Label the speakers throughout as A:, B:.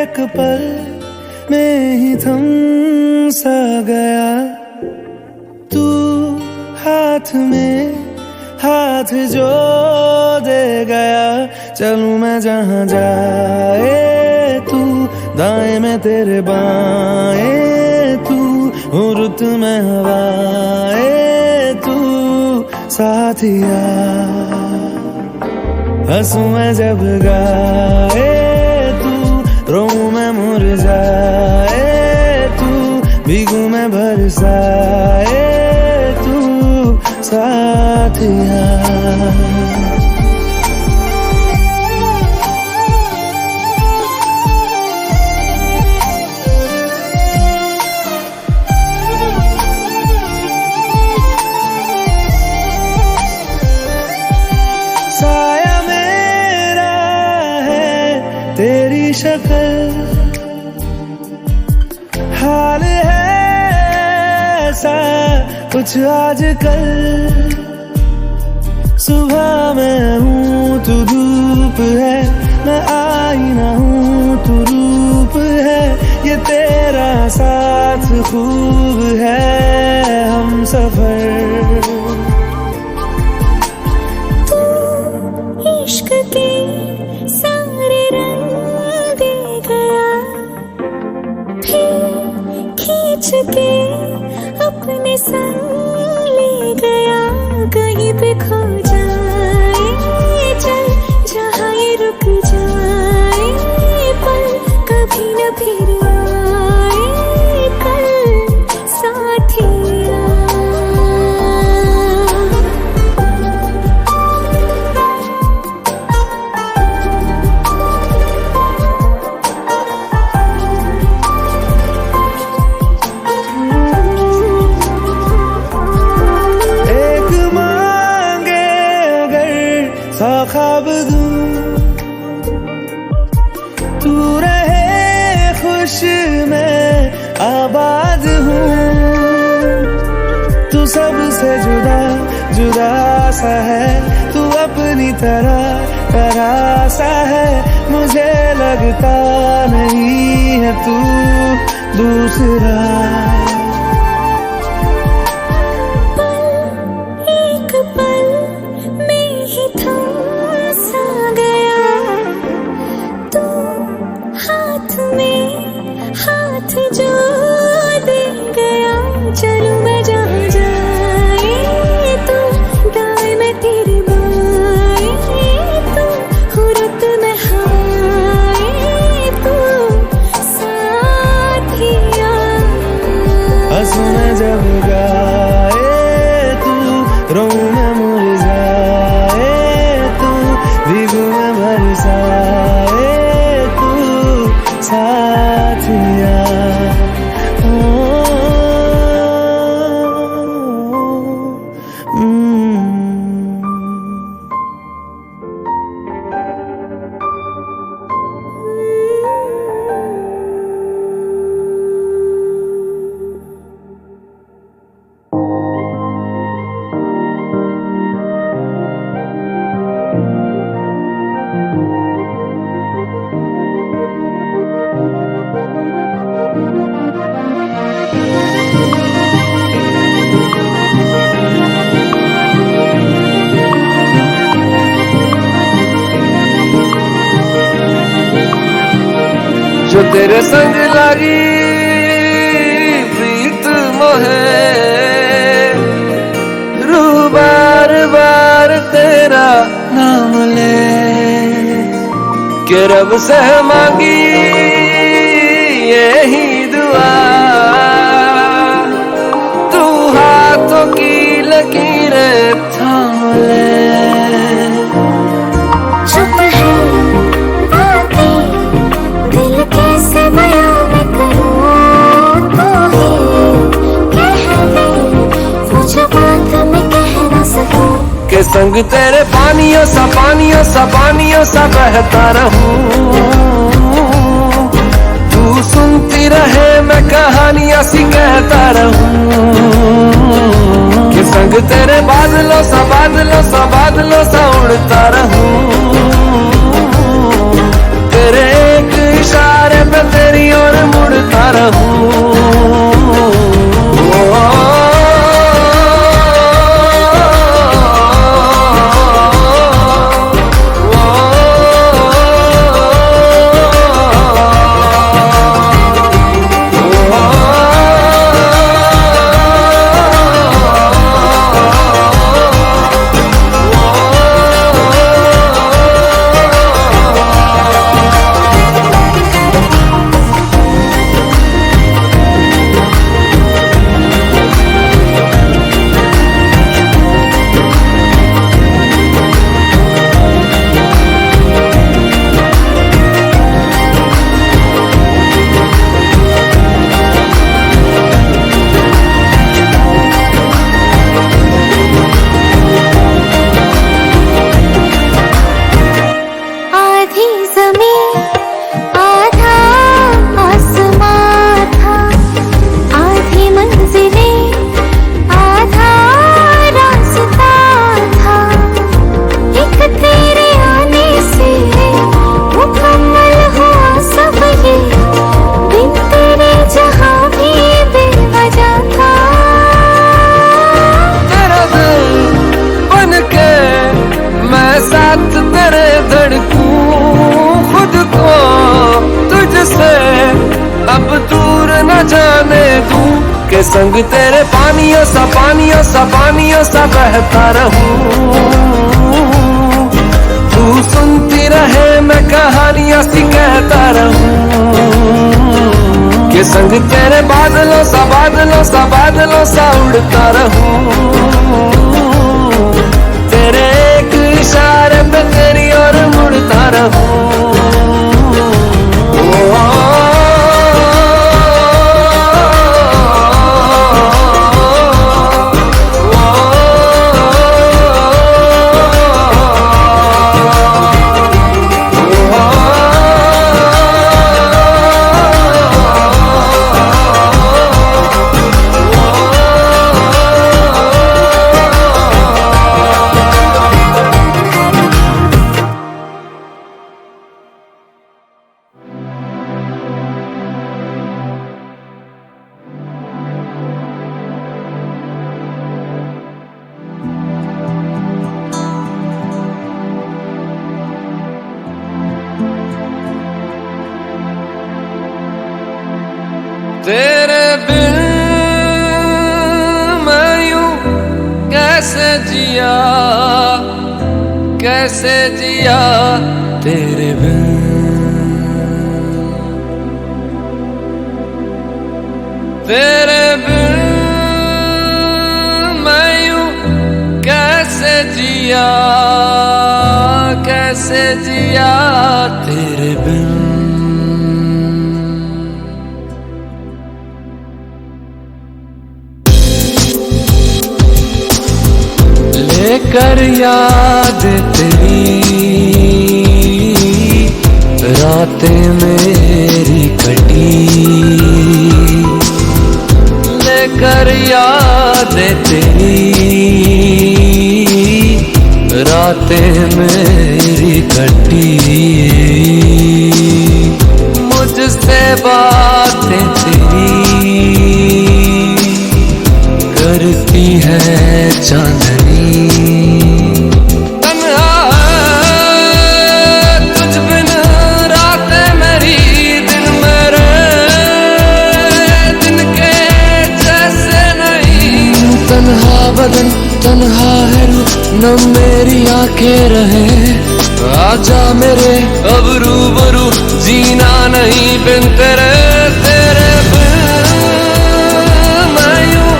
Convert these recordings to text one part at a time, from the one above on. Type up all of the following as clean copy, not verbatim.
A: एक पल में ही थम सा गया तू, हाथ में हाथ जो दे गया। चलूं मैं जहां जाए तू, दाएं में तेरे बाएं तू, रुत में हवाए तू साथिया। हंसूं मैं जब गाए तू, रोऊं मैं मुरझाए तू, भीगूं मैं बरसाए तू साथिया। साया मेरा है तेरी शक्ल, हाल है ऐसा कुछ आजकल। सुबह मैं हूँ तू धूप है, मैं आईना हूँ तू रूप है। ये तेरा साथ खूब है हम सफर।
B: इश्क के सारे रंग दे गया, फिर खींच के अपने संग ले गया। कहीं पे खो जाए चल, जहाँ ये रुक जाए पल, कभी न फिर आए कल साथिया।
A: सा ख्वाब दूं तू रहे खुश मैं आबाद हूँ। तू सबसे जुदा जुदा सा है, तू अपनी तरह सा है। मुझे लगता नहीं है तू दूसरा।
B: हाथ जो दे गया, चलूं मैं जहां जाए तू, दाएं में तेरे बाएं तू, रुत में हवाए तू साथिया।
A: हंसूं मैं जब गाए तू, रोऊं मैं मुरझाए तू, भीगूं मैं बरसाए तू साथिया। जो तेरे संग लगी प्रीत मोहे, रूह बार बार तेरा नाम ले के रब से मांगी यही दुआ। तू हाथों की लकीरें थाम ले। के संग तेरे पानियों सा बहता रहूं। तू सुनती रहे मैं कहानियां सी कहता रहूं। के संग तेरे बादलों सा उड़ता रहूं। तेरे एक इशारे पे मुझसे अब दूर न जाने दूं, के संग तेरे पानियों सा पानियों सा पानियों सा बहता रहूं। तू सुनती रहे मैं कहानियां सी कहता रहूं, के संग तेरे बादलों सा बादलों सा बादलों सा उड़ता रहूं। तेरे एक इशारे पे तेरी ओर मुड़ता रहूं। तेरे बिन मैं यूं कैसे जिया तेरे बिन। तेरे बिन मैं यूं कैसे जिया तेरे बिन। लेकर याद तेरी रातें मेरी कटी, लेकर याद तेरी रातें मेरी कटी। मुझसे बातें तेरी करती है चांदनी। बदन तन्हा है न मेरी आंखें रहे, आजा मेरे अब रूबरू जीना नहीं बिन तेरे। तेरे बिन मैं यूं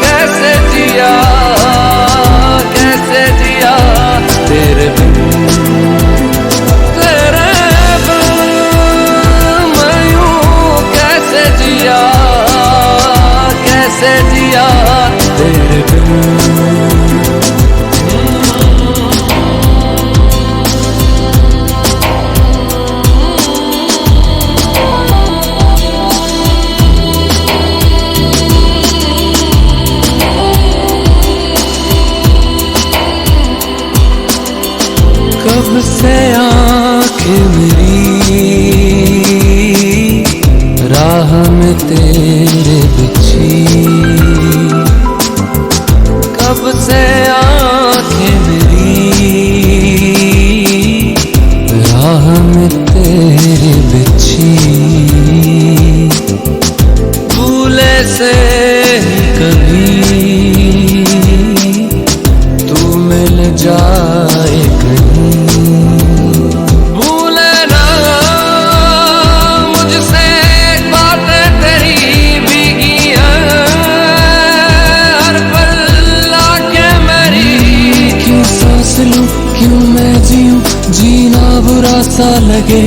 A: कैसे जिया तेरे बिन। तेरे बिन मैं यूं कैसे जिया तेरे बिन। कब से आँखें मेरी राह में तेरे बिछी, कब से आँखें मेरी राह में तेरे बिछी। भूले से कभी तू मिल जाए कहीं, भूले ना मुझसे बातें तेरी भीगी हैं हर पल आके मेरी। क्यों सांस लूं क्यों मैं जीऊं जीना बुरा सा लगे,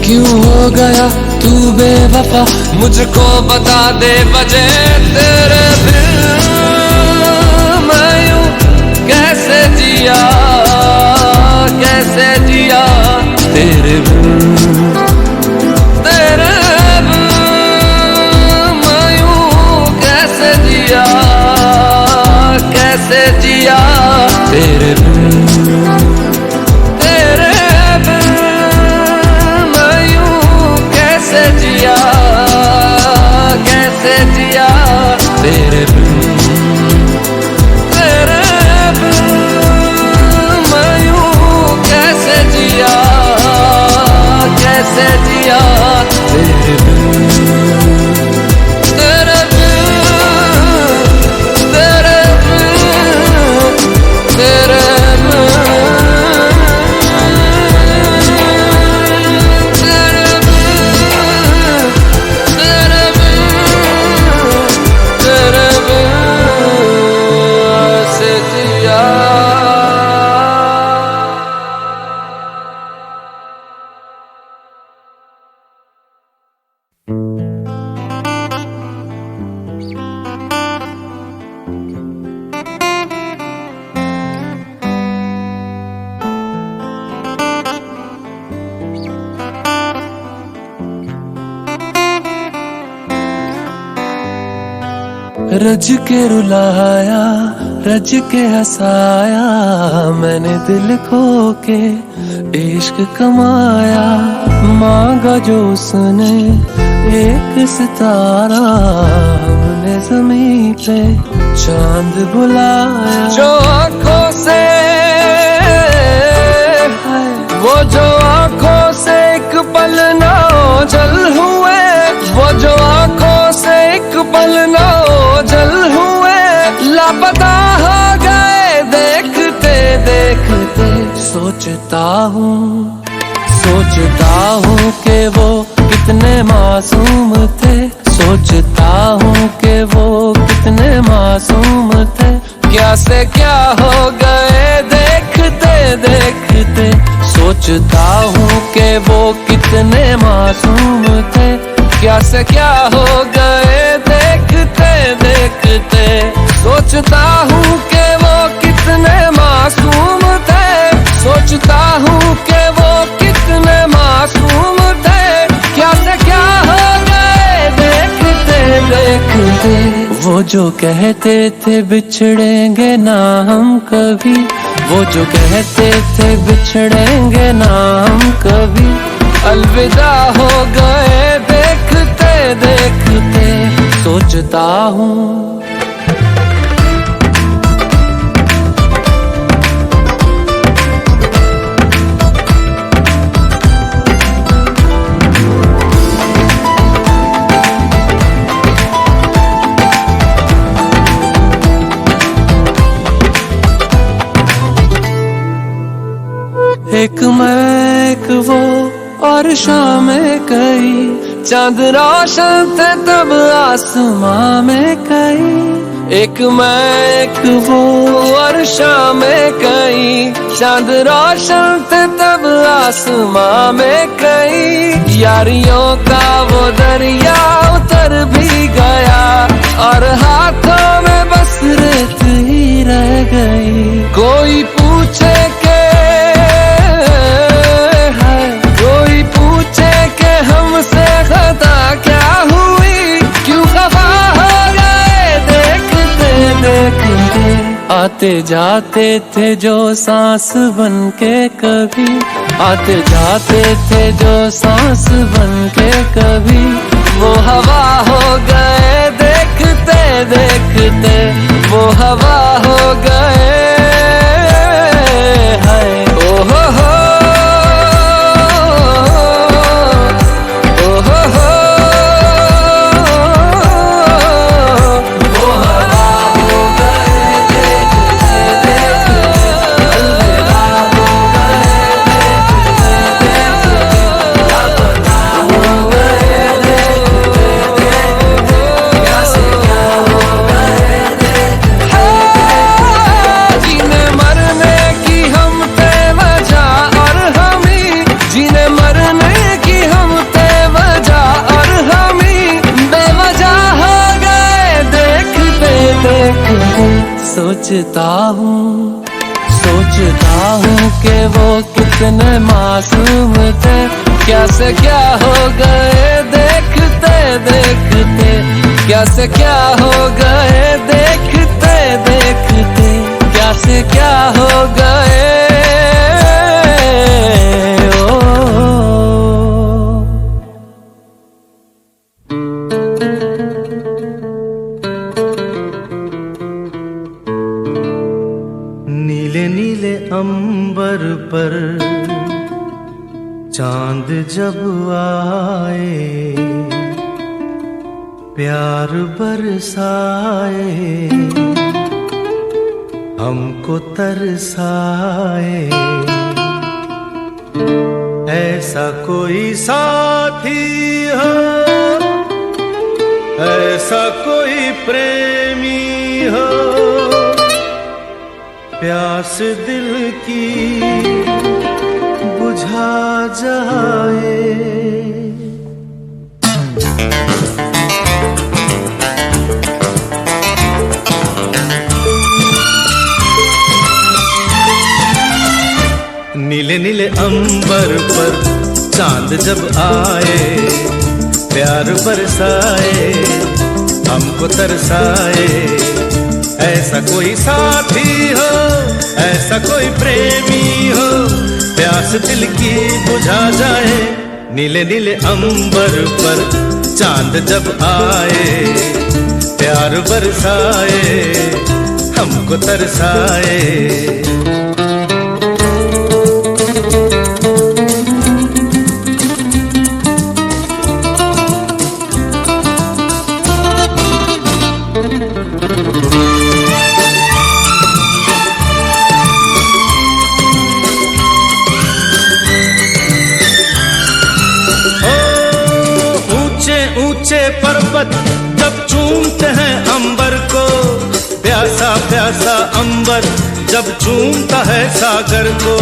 A: क्यों हो गया तू बेवफा मुझको बता दे वजह। तेरे बिन मैं यूं कैसे जिया तेरे बिन। तेरे बिन मैं यूं कैसे जिया तेरे बिन। तेरे बिन मैं यूं कैसे जिया तेरे बिन। तेरे बिन मैं यूं कैसे जिया रज के रुलाया, रज के हंसाया, मैंने दिल खो के इश्क कमाया। मांगा जो उसने एक सितारा, हमने ज़मीं पे चांद बुलाया। जो आँखों से, वो जो आँखों से एक पल ना ओझल हुए, वो जो आँखों से एक पल ना ओझल हुए, लापता हो गए देखते देखते। सोचता हूँ कि वो कितने मासूम थे, सोचता हूँ कि वो कितने मासूम थे। क्या से क्या हो गए देखते देखते। सोचता हूँ कि वो कितने मासूम थे, क्या से क्या हो गए देखते देखते। सोचता हूँ कि वो कितने मासूम थे, सोचता हूँ कि वो कितने मासूम थे। क्या से क्या हो गए देखते देखते। वो जो कहते थे बिछड़ेंगे ना हम कभी, वो जो कहते थे बिछड़ेंगे ना हम कभी, अलविदा हो गए देखते देखते। सोचता हूँ एक मैं एक वो और शामें कई, चांद रोशन थे तब आसमां में कई। एक मैं एक वो और शामें कई, चांद रोशन थे तब आसमां में कई। यारियों का वो दरिया उतर भी गया, और हाथों में बस रेत ही रह गई। कोई पूछे के हमसे खता क्या हुई, क्यों खफा हो गए देखते देखते। आते जाते थे जो सांस बन के कभी, आते जाते थे जो सांस बन के कभी, वो हवा हो गए देखते देखते। वो हवा हो गए हाय ओ हो। सोचता हूँ कि वो कितने मासूम थे, क्या से क्या हो गए देखते देखते। क्या से क्या हो गए देखते देखते। क्या से क्या हो गए
C: अंबर पर चांद जब आए, प्यार बरसाए, हमको तरसाए। ऐसा कोई साथी हो, ऐसा कोई प्रेमी हो, प्यास दिल की बुझा जाए। नीले नीले अंबर पर चांद जब आए, प्यार बरसाए, हमको तरसाए। ऐसा कोई साथी हो, ऐसा कोई प्रेमी हो, प्यास दिल की बुझा जाए। नीले नीले अंबर पर चांद जब आए, प्यार बरसाए, हमको तरसाए। ऊंचे पर्वत जब चूमते हैं अंबर को, प्यासा प्यासा अंबर जब चूमता है सागर को।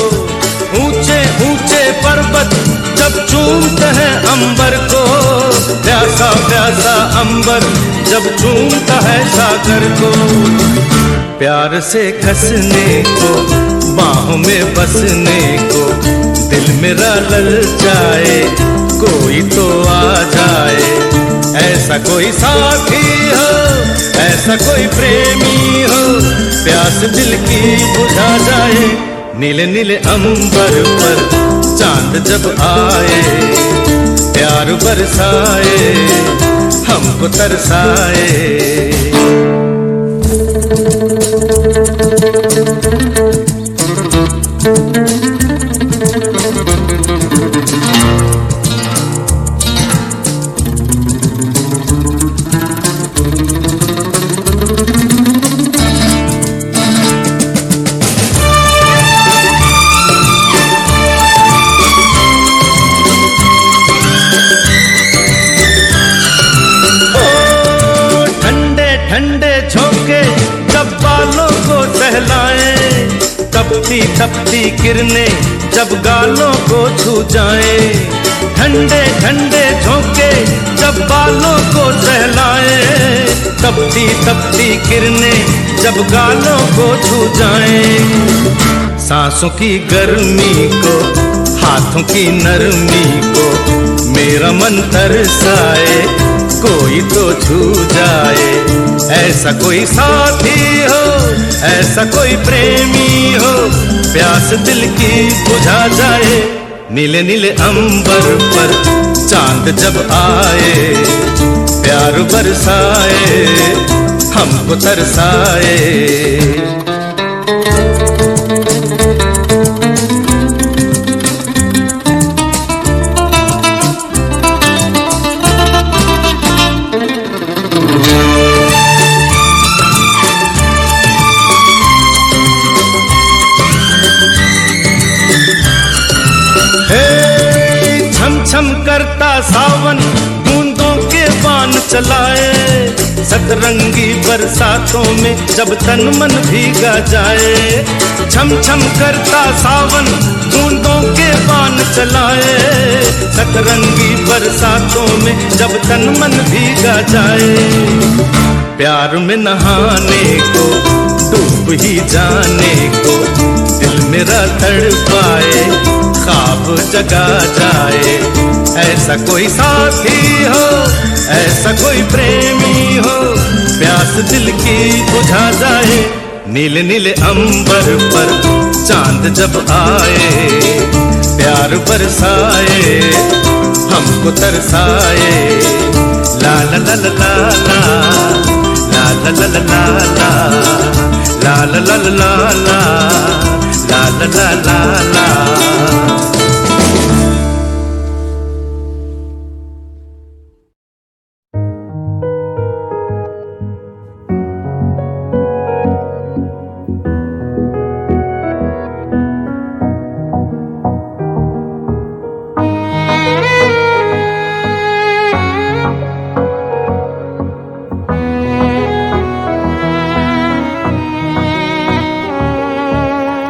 C: ऊंचे ऊंचे पर्वत जब चूमते हैं अंबर को, प्यासा प्यासा अंबर जब चूमता है सागर को। प्यार से कसने को, बाहों में बसने को, दिल मेरा ललचाए, कोई तो आ जाए। ऐसा कोई साथी हो, ऐसा कोई प्रेमी हो, प्यास दिल की बुझा जाए। नीले नीले अंबर पर चांद जब आए, प्यार बरसाए, हमको तरसाए। ठंडे झोंके जब बालों को सहलाए, तपती तपती किरणें जब गालों को छू जाए। ठंडे ठंडे झोंके जब बालों को सहलाए, तपती तपती किरणें जब गालों को छू जाए। सांसों की गर्मी को, हाथों की नरमी को, मेरा मन तरसाए, कोई तो छू जाए। ऐसा कोई साथी हो, ऐसा कोई प्रेमी हो, प्यास दिल की बुझा जाए। नीले नीले अंबर पर चांद जब आए, प्यार बरसाए, हमको तरसाए। छम करता सावन बूंदों के बान चलाए, सतरंगी बरसातों में जब तन मन भीगा जाए। छम छम करता सावन बूंदों के बान चलाए, सतरंगी बरसातों में जब तन मन भीगा जाए। प्यार में नहाने को, डूब ही जाने को, दिल मेरा तड़पाए, ख्वाब जगा जाए। ऐसा कोई साथी हो, ऐसा कोई प्रेमी हो, प्यास दिल की बुझा जाए। नीले नीले अंबर पर चांद जब आए, प्यार बरसाए, हमको तरसाए। ला ला ला ला ला ला ला ला ला ला ला ला ला ला ला ला ला ला।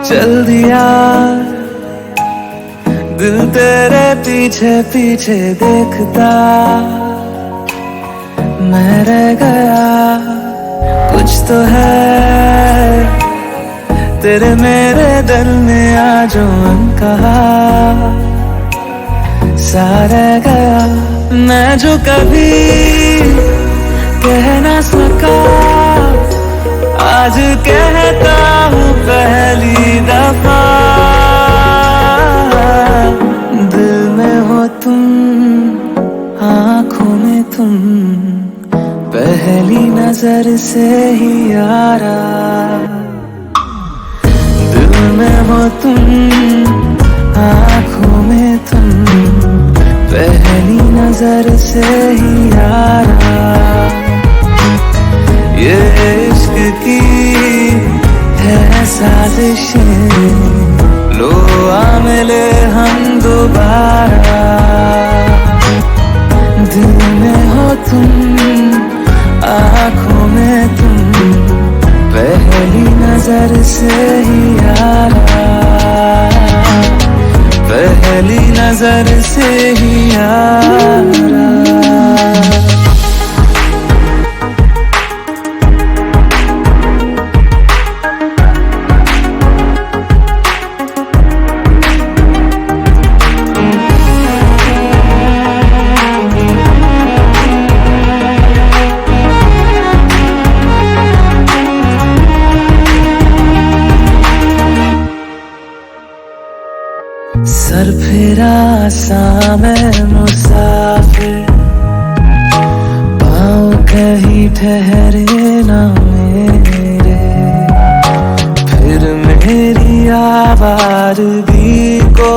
A: चल दिया दिल तेरे पीछे पीछे देखता, मैं रह गया कुछ तो है तेरे मेरे दिल में आज कहा सा रह गया। मैं जो कभी कह ना सका, आज कहता हूँ पहली दफा। दिल में हो तुम, आँखों में तुम, पहली नजर से ही यारा। दिल में हो तुम, आँखों में तुम, पहली नजर से ही यारा। ये इश्क की है साजिशें, लो आ मिले हम दोबारा। दिल में हो तुम, आँखों में तुम, पहली नजर से ही यारा। पहली नजर से ही यारा। सर फिरा सा मैं मुसाफिर, पाँव कहीं ठहरे ना मेरे। फिर मेरी आवारगी को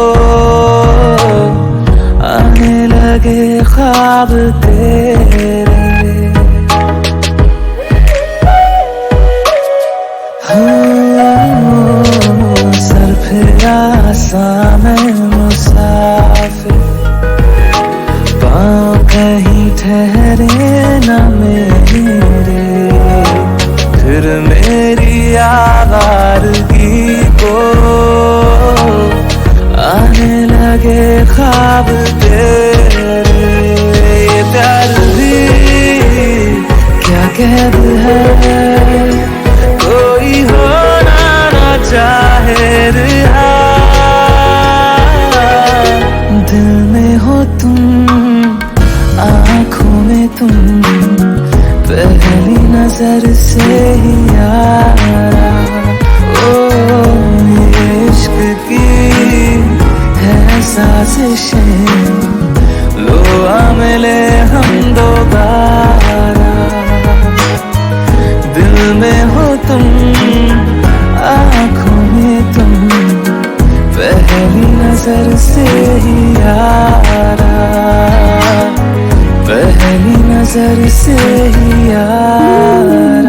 A: आने लगे ख्वाब तेरे। सर फिरा सा मैं मुसाफिर, पाँव कहीं ठहरे न मेरे। फिर मेरी आवारगी को आने लगे ख्वाब तेरे। ये प्यार भी क्या कैद है, कोई होना ना चाहे रिहा। दिल में हो तुम, आँखों में तुम, पहली नजर से ही यारा। ओ ये इश्क की है साजिशें, लो आ मिले हम दोबारा। दिल में हो तुम, आँखों में तुम, पहली नजर से ही यारा। पहली नजर से ही यारा।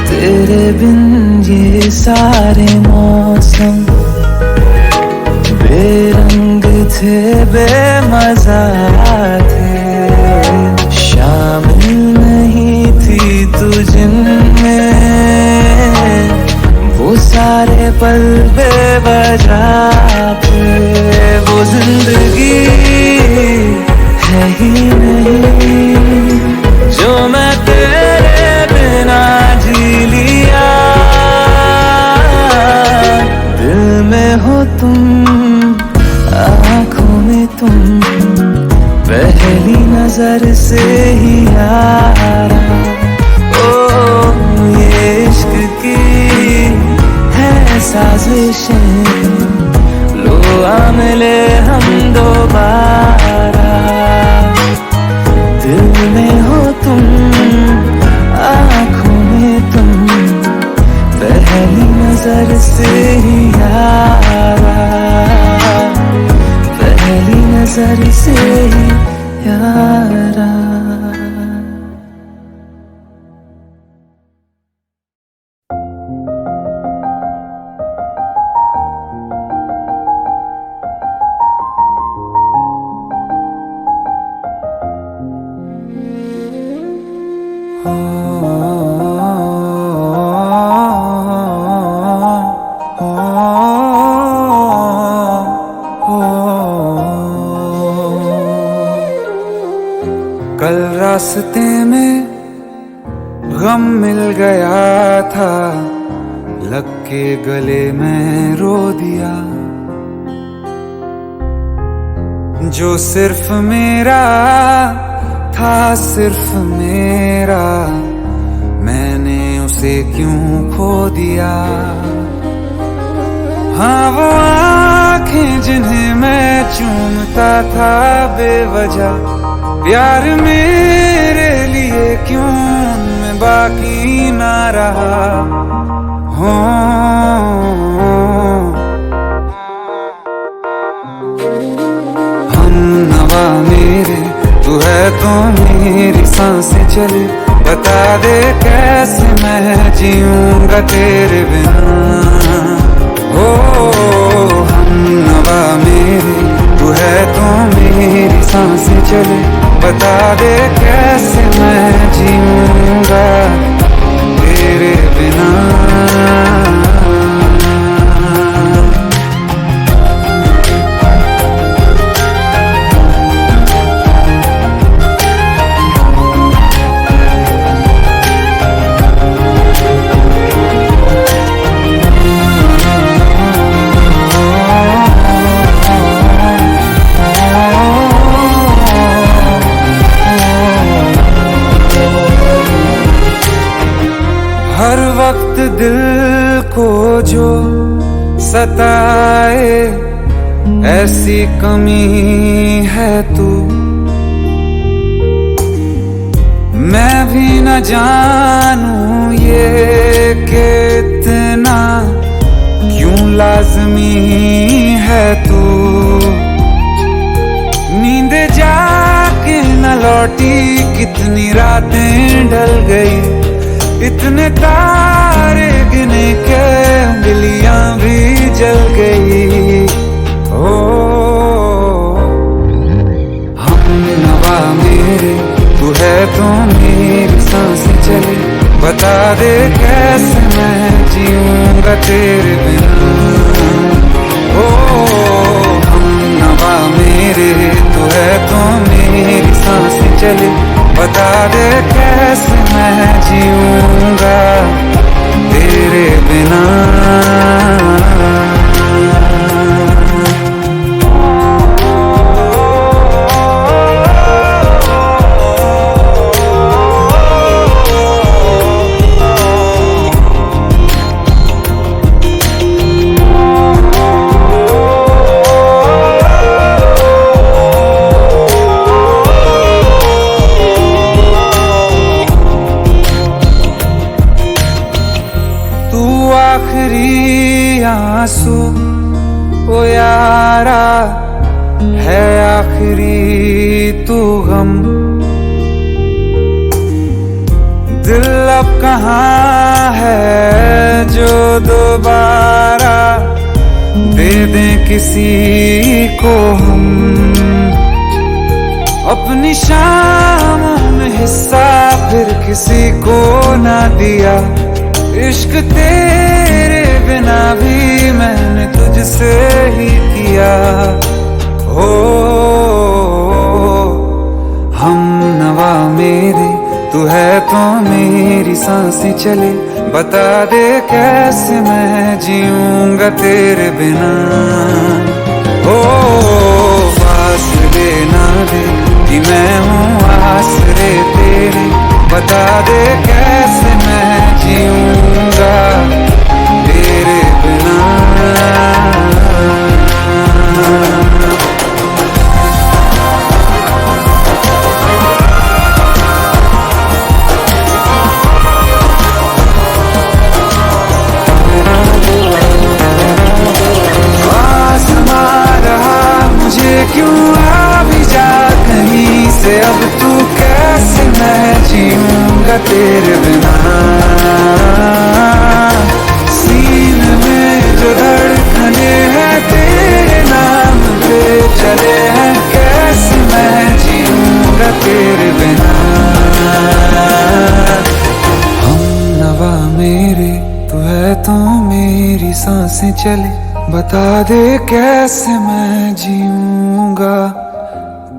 A: तेरे बिन ये सारे मौसम बेरंग थे, बेमजा थे। शामिल नहीं थी तू जिनमें, वो सारे पल बेवजह थे। वो जिंदगी है ही नहीं जो मैं तेरे बिना जी लिया। दिल में हो तुम, आँखों में तुम, पहली नजर से ही यारा। ओ ये इश्क की है साजिशें, लो आ मिले हम दोबारा। दिल में हो तुम, आँखों में तुम, पहली नजर से ही यारा। पहली नजर से ही यारा।
D: रास्ते में गम मिल गया था, लग के गले में रो दिया। जो सिर्फ मेरा था, सिर्फ मेरा, मैंने उसे क्यों खो दिया। हाँ वो आँखें जिन्हें मैं चूमता था बेवजह, प्यार मेरे लिए क्यों उनमें बाकी ना रहा। हो हम नवा मेरे, तू है तो मेरी सांसें चले, बता दे कैसे मैं जीऊंगा तेरे बिना। हो हम नवा मेरे, तू है तो मेरी सांसें चले, बता दे कैसे मैं जीऊंगा तेरे बिना। हर वक्त दिल को जो सताए, ऐसी कमी है तू। मैं भी न जानूं ये कि इतना क्यों लाज़मी है तू। नींद जाके न लौटी, कितनी रातें ढल गई, इतने तारे गिने के उंगलियां भी जल गई। ओ हम नवा मेरे, तू है तो मेरी सांसें चले, बता दे कैसे मैं जीऊंगा तेरे बिना। ओ हम नवा मेरे, तू है तो मेरी सांसें चले, बता दे कैसे मैं जीऊंगा तेरे बिना। आखिरी आंसू ओ यारा है, आखिरी तू गम। दिल अब कहाँ है जो दोबारा दे दें किसी को हम। अपनी शामों में हिस्सा फिर किसी को ना दिया, इश्क तेरे बिना भी मैंने तुझसे ही किया। हो हम नवा मेरे, तू है तो मेरी सांसें चले, बता दे कैसे मैं जीऊंगा तेरे बिना। हो फासले ना दे कि मैं हूँ आसरे तेरे, बता दे कैसे मैं जीऊंगा तेरे बिना। आसमां रहा मुझे क्यों, आ भी जा कहीं से, अब तू कैसे मैं जीऊंगा तेरे बिना। सीने में जो धड़कने हैं तेरे नाम पे चले हैं, कैसे मैं जीऊंगा तेरे बिना। हम नवा मेरे, तू है तो मेरी सांसें चले, बता दे कैसे मैं जीऊंगा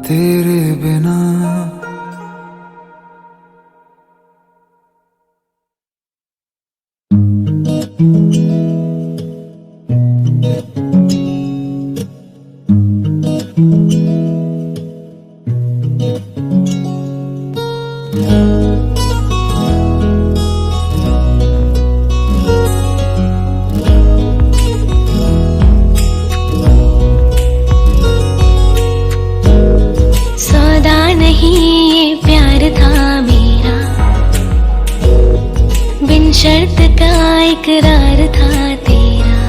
D: तेरे बिना।
B: इकरार था तेरा,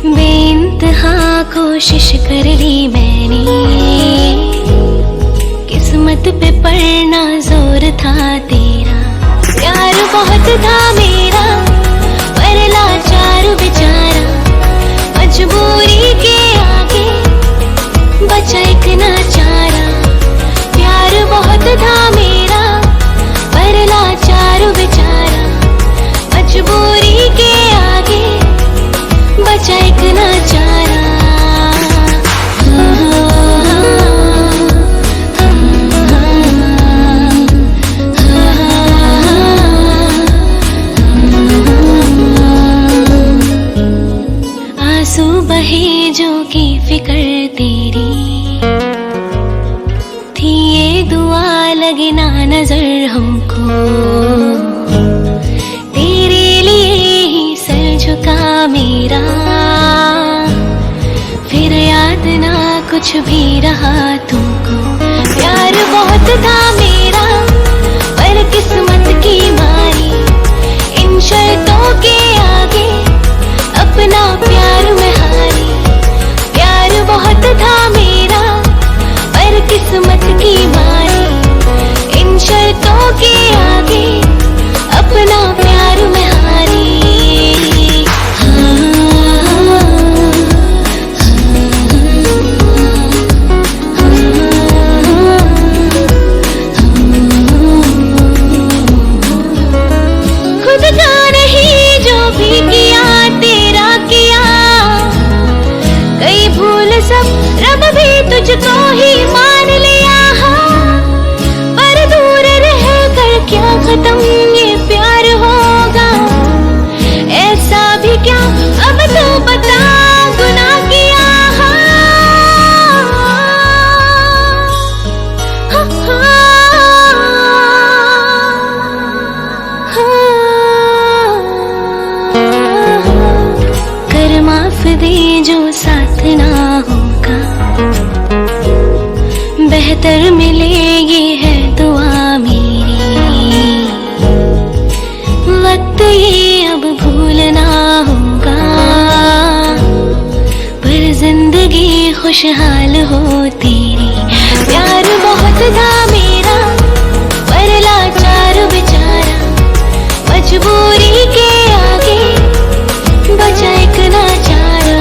B: बेइंतहा कोशिश कर ली मैंने, किस्मत पे पड़ना जोर था तेरा। प्यार बहुत था मेरा पर लाचार बेचारा, मजबूरी के आगे बचा एक नाचारा। प्यार बहुत था मेरा पर लाचार बेचारा, मजबूरी के आगे बचा एक नाचारा। आंसू बहे जो की फिक्र तेरी थी, ये दुआ लगे ना नजर हमको, तेरे लिए ही सर झुका मेरा। फिर याद ना कुछ भी रहा तुमको। प्यार बहुत था मेरा पर किस्मत की मारी, इन शर्तों के आगे अपना प्यार में हारी। प्यार बहुत था मेरा पर किस्मत की मारी, इन शर्तों के आगे अपना प्यार में हारी। खुद का नहीं जो भी किया तेरा किया, कई भूल सब रब भी तुझको ही मान लिया। पर दूर रह कर क्या खत्म ये प्यार होगा, ऐसा भी क्या अब तो बता गुनाह किया। कर माफ दे जो साथ ना होगा, बेहतर मिले ये है दुआ मेरी। वक्त ये अब भूलना होगा, पर जिंदगी खुशहाल हो तेरी। प्यार बहुत था मेरा पर लाचार बेचारा, मजबूरी के आगे बचा एक नाचारा।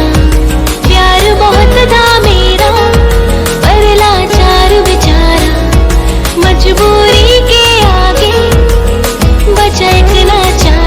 B: प्यार बहुत था मेरा पर लाचार बेचारा, मजबूरी के आगे बचा एक नाचारा।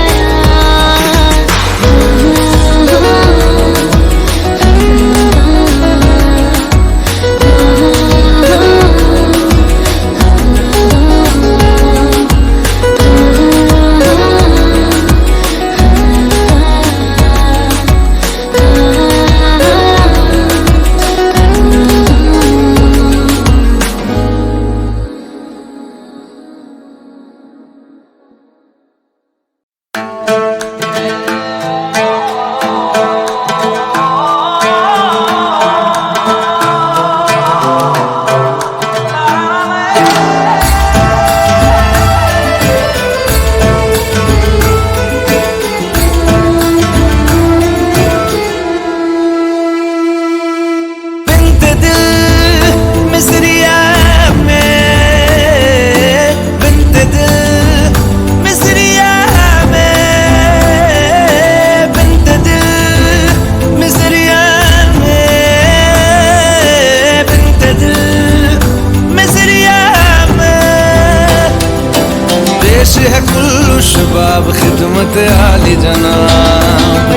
D: शबाब खिदमत आली जनाब,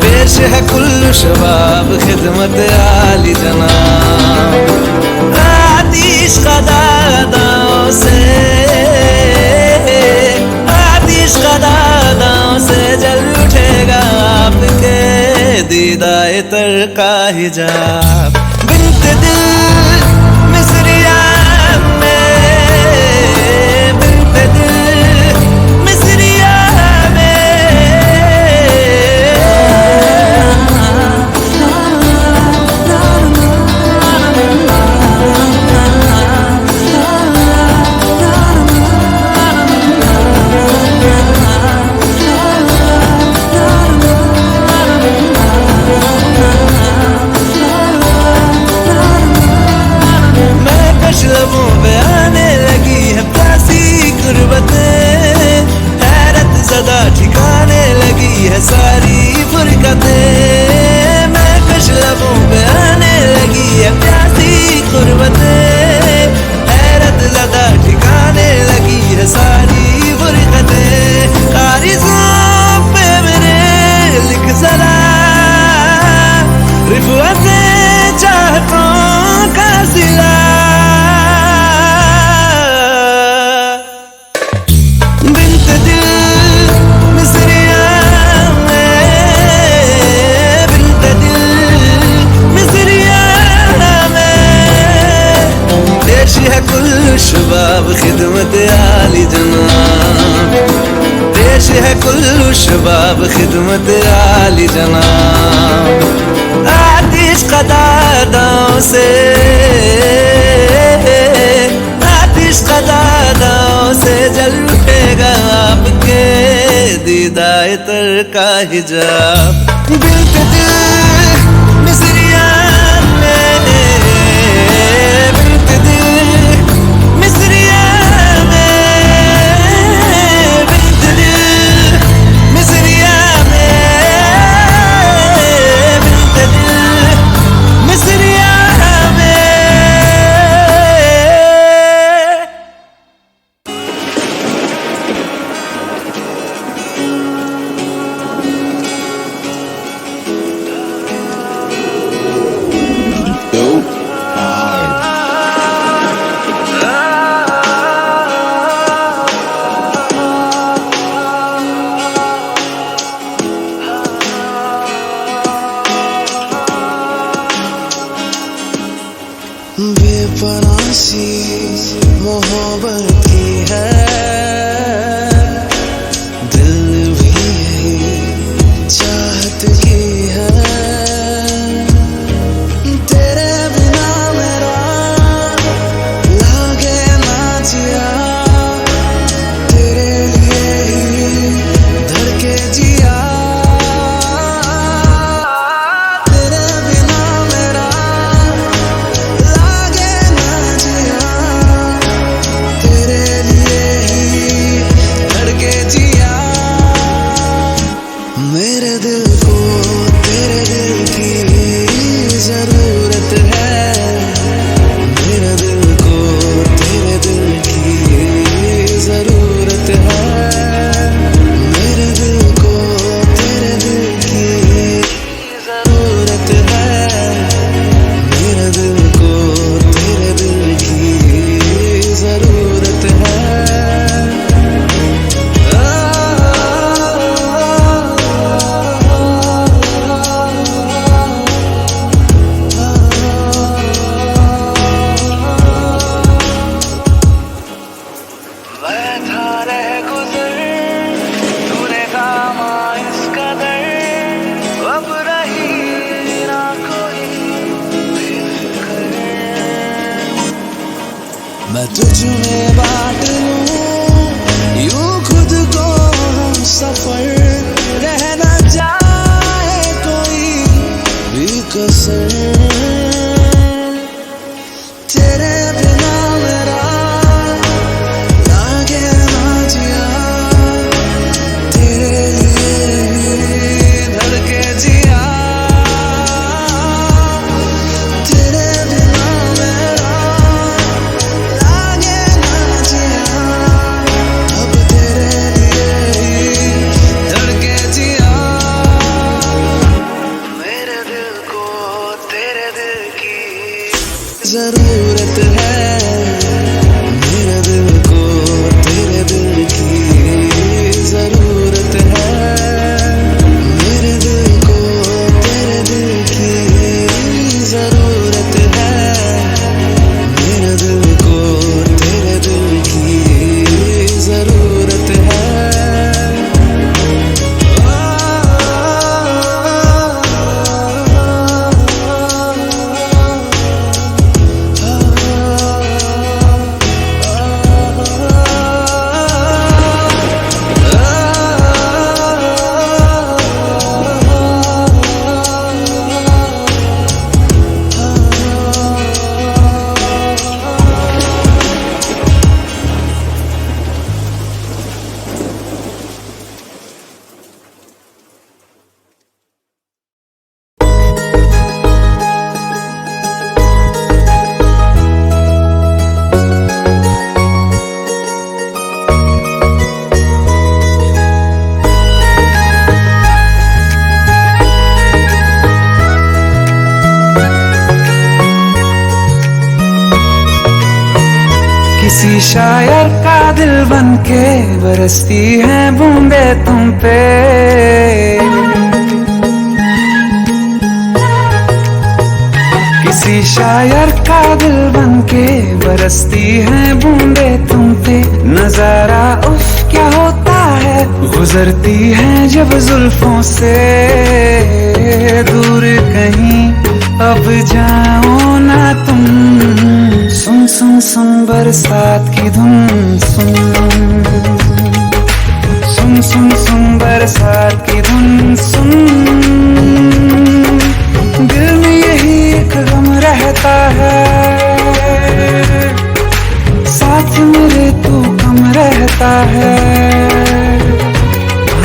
D: पेश है कुल्लू शबाब खिदमत आली जनाब। आतिश का दादाओं से, आतिश का दादाओं से जल उठेगा आपके दीदाए तर का हिजाब। बिन्त दिल मिसरिया में, बिन्त दिल
A: फुरकतें, मैं कुछ लबों पे आने लगी है प्यासी गुर्बतें, हैरत ज़दा ठिकाने लगी है सारी फुरकतें। कारिज़ों पे मेरे लिख जरा रिफ़अते चाहतों का सिला, बिन्ते दिल मिसरिया में, बिन्ते दिल मिसरिया में, पेश है कुल शबाब खिदमत आली जनाब, पेश है कुल शबाब खिदमत आली जनाब। आतिश कदादाओं से, आतिश कदादाओं से जल उठेगा आपके दीदाए तर का हिजाब। बिन्ते दिल मिसरिया में, बिन्ते दिल मिसरिया में, बिन्ते दिल मिसरिया में, बिन्ते दिल मिसरिया में।
E: बेपनाह सी मोहब्बत की है, दिल भी यही चाहत की है। तेरे बिना मेरा लागे ना जिया, तेरे लिए ही धड़के जिया। तेरे बिना मेरा लागे ना जिया, तेरे लिए ही धड़के जिया। मेरे दिल को तेरे दिल की जरूरत है, मेरे दिल को तेरे दिल की जरूरत है, मेरे दिल को तेरे दिल की जरूरत है, मेरे दिल को तेरे दिल की जरूरत है। बैठा रह गुजर तूने थामा इस कदर, अब रही ना कोई बेफिक्र। मैं तुझ में बांट लूं यूं खुद को हम सफर, रह ना जाए कोई भी कसर। तेरे बिना मेरा लागे ना जिया, तेरे लिए ही धड़के जिया। तेरे बिना मेरा लागे ना
D: किसी शायर का दिल बनके बरसती है बूंदे तुम पे। किसी शायर का दिल बनके बरसती है बूंदे तुम पे। नजारा उफ क्या होता है, गुजरती है जब जुल्फों से। दूर कहीं अब जाओ ना तुम, सुन सुन सुन बरसात की धुन सुन। सुन सुन सुन बरसात की धुन सुन। दिल में यही एक गम रहता है, साथ मेरे तू कम रहता है।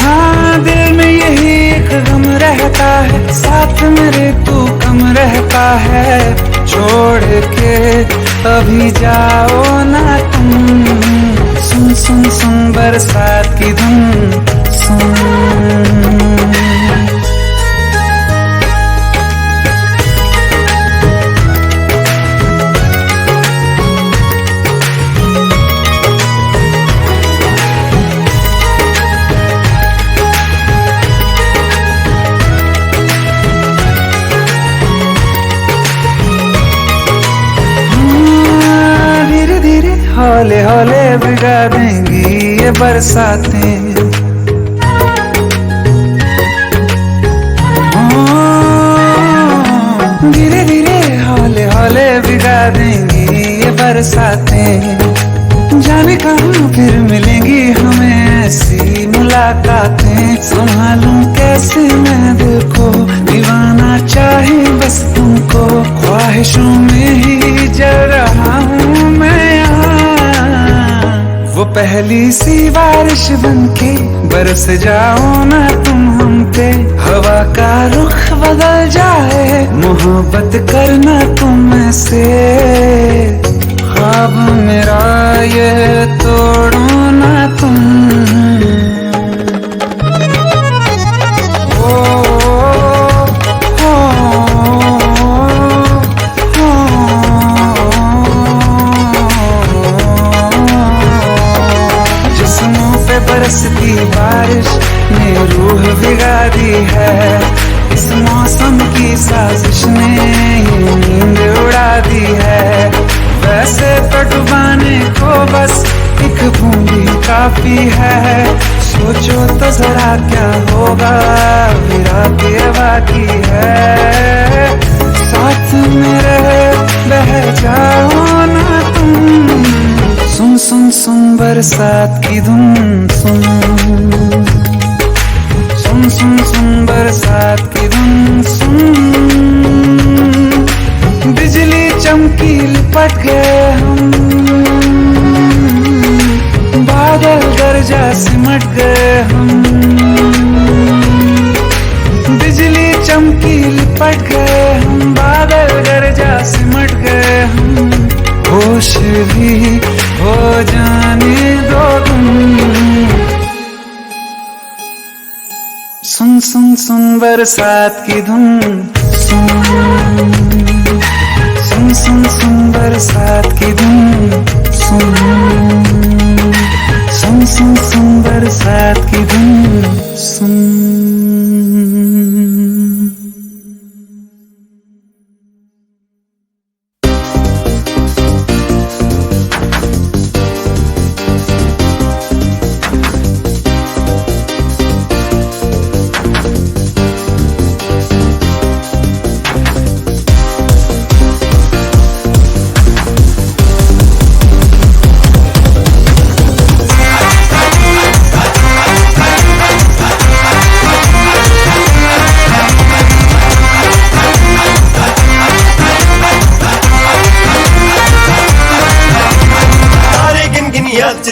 D: हाँ दिल में यही एक गम रहता है, साथ मेरे तू कम रहता है। छोड़ के अभी जाओ ना तुम, सुन सुन सुन बरसात की धुन सुन। हौले हौले भिगा देंगी ये बरसातें। धीरे धीरे हौले हौले भिगा देंगी ये बरसातें। जाने कहाँ फिर मिलेंगी हमें ऐसी मुलाकातें। संभालूं कैसे मैं दिल को, दीवाना चाहे बस तुमको। ख्वाहिशों में ही जल रहा हूँ मैं यहाँ। वो पहली सी बारिश बनके बरस जाओ ना तुम हम पे। हवा का रुख बदल जाए, मोहब्बत करना तुम ऐसे। ख्वाब मेरा ये तोड़ो ना तुम। बरसती बारिश ने रूह भिगा दी है। इस मौसम की साजिश ने ये नींद उड़ा दी है। वैसे तो डुबाने को बस एक बूंदी काफी है। सोचो तो जरा क्या होगा, रात ये बाकी है। साथ मेरे बह जाओ ना तुम, सुन सुन सुन बरसात की धुन सुन। सुन सुन सुन बरसात की धुन सुन। बिजली चमकी लिपट गए हम, बादल गरजा सिमट गए हम। बिजली चमकी लिपट गए हम, बादल गरजा सिमट गए हम। होश भी हो जाने दो तुम, सुन सुन सुन बरसात की धुन सुन। सुन सुन सुन बरसात की धुन सुन। सुन सुन सुन बरसात की धुन सुन।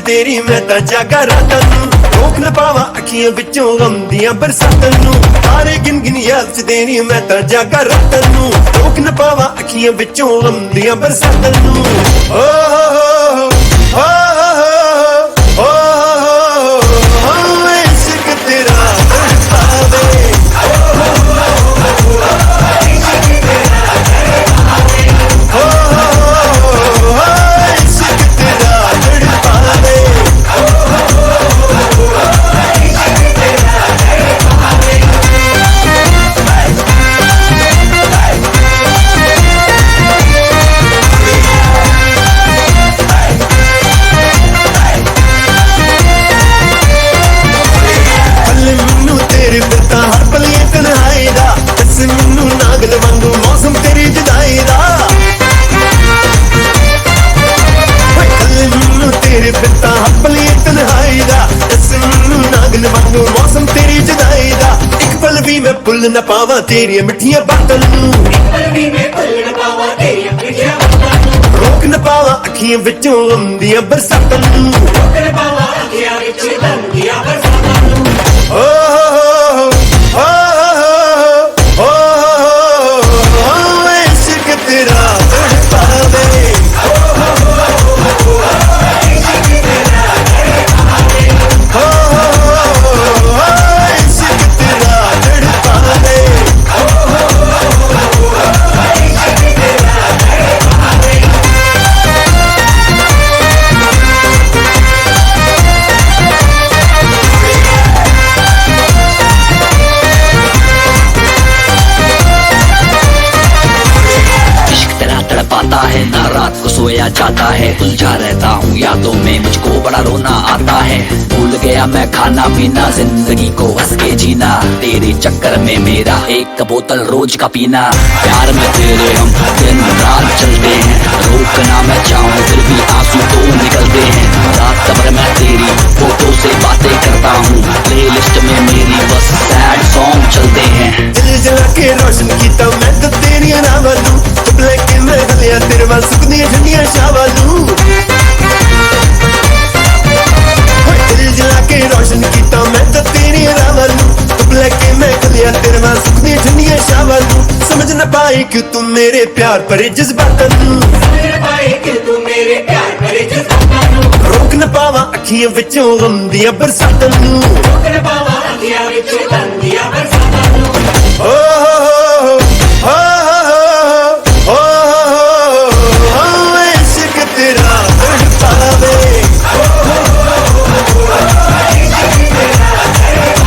F: तेरी मैं तां जागा रातां नूं, रोक न पावां अखियां विचों गम दियां बरसातां नूं। तारे गिन गिन याद च तेरी मैं तां जागा रातां नूं, रोक न पावां अखियां विचों गम दियां बरसातां नूं। ओ हो हो हो हो हो इश्क तेरा बरसावे। इश्क तेरा न पावा तेरी मिठियां बातों नू, रोक न पावा अखियां विचों आउंदियां बरसातां नू। ओ इश्क तेरा तड़पावे,
G: ना रात को सोया जाता है, उलझा रहता हूँ यादों में, मुझको बड़ा रोना आता है। भूल गया मैं खाना पीना, जिंदगी को हंस के जीना, तेरे चक्कर में मेरा एक बोतल रोज का पीना। प्यार में तेरे हम दिन रात चलते हैं, रोकना मैं चाहूँ फिर भी आंसू तो निकलते हैं। रात भर मैं तेरी फोटो से बातें करता हूँ, प्लेलिस्ट में मेरी बस सैड सॉन्ग चलते हैं।
F: दिल जला के रोशन कीता मैं तो तेरी नावालू, चुप लेके मैं गलिया तेरे वाल सुकदियां ठंडियां शावालू। दिल जला के रोशन कीता मैं तो तेरी नावालू, चुप लेके मैं गलिया तेरे वाल सुकदियां ठंडियां शावालू। समझ न पाई कि तुम मेरे प्यार भरे जज्बातां नू, रोक न पावा अखियां विचों आउंदियां बरसातां नू। ओ इश्क तेरा तड़पावे, इश्क तेरा तड़पावे।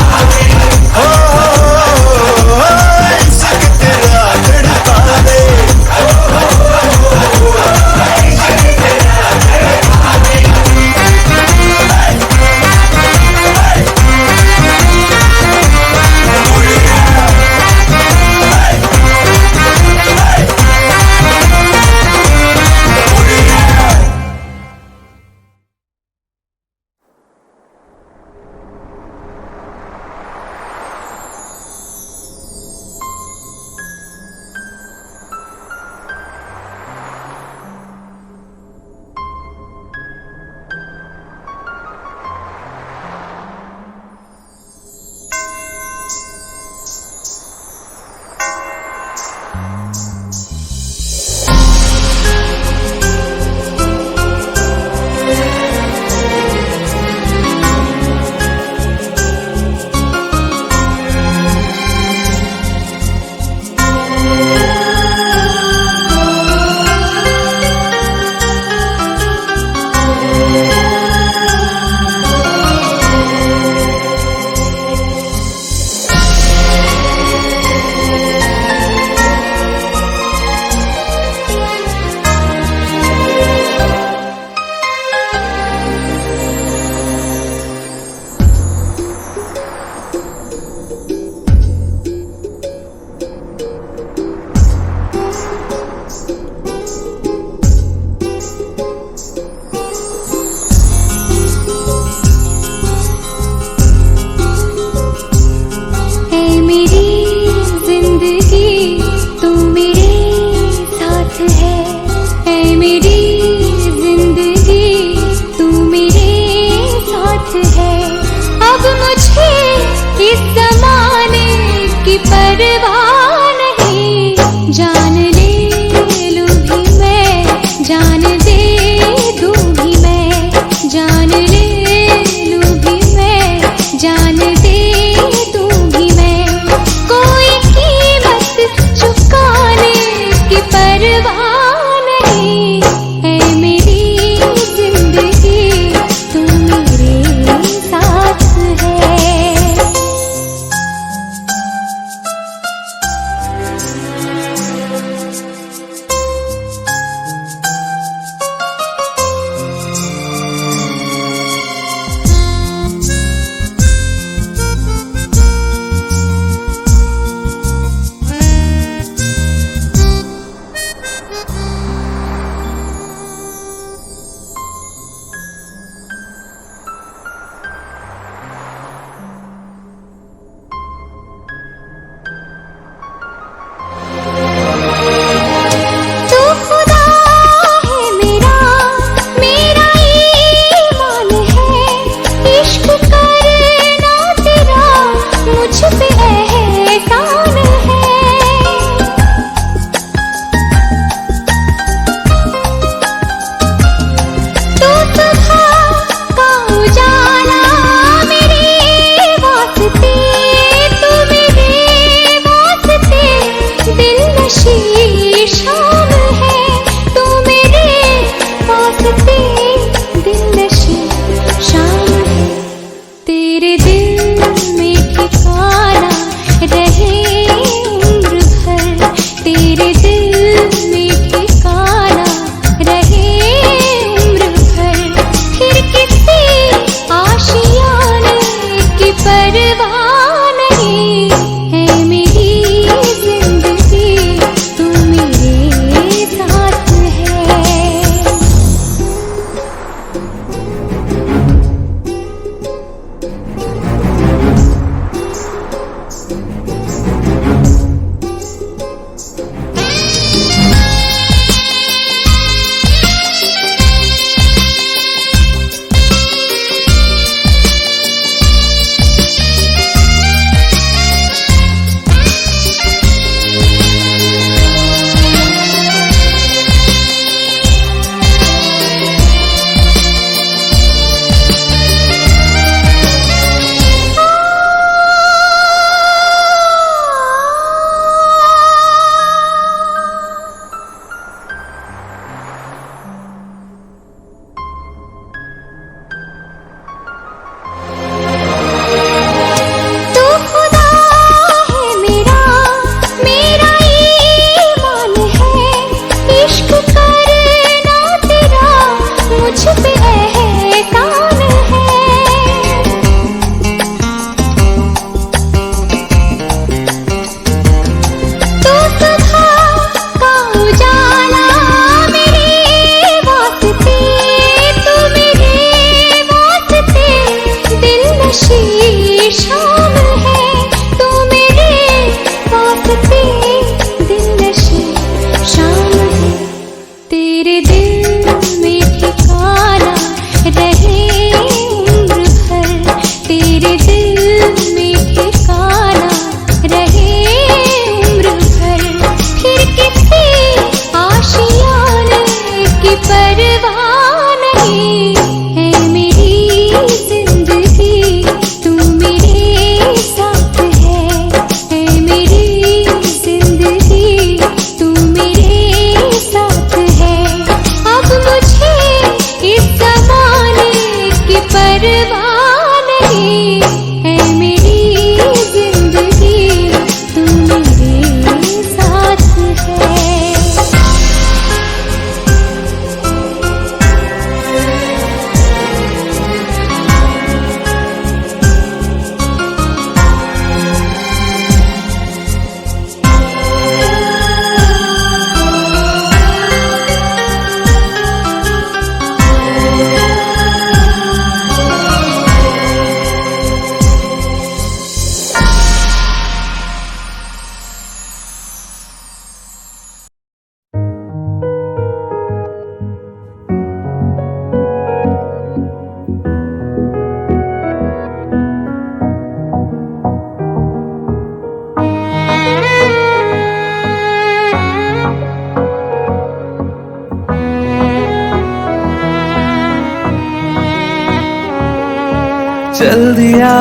D: चल दिया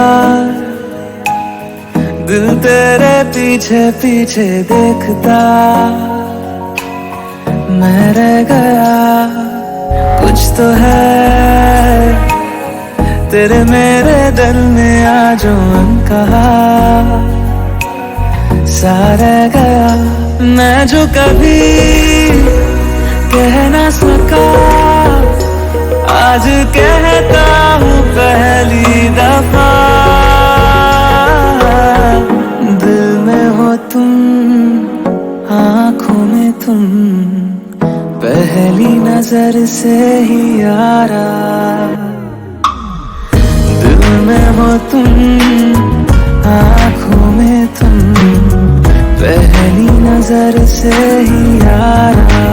D: दिल तेरे पीछे पीछे देखता मैं रह गया कुछ तो है तेरे मेरे दिल में आज कहा सा रह गया मैं जो कभी कह ना सका आज कहता हूँ पहली दफा दिल में हो तुम आँखों में तुम पहली नजर से ही यारा दिल में हो तुम आँखों में तुम पहली नजर से ही यारा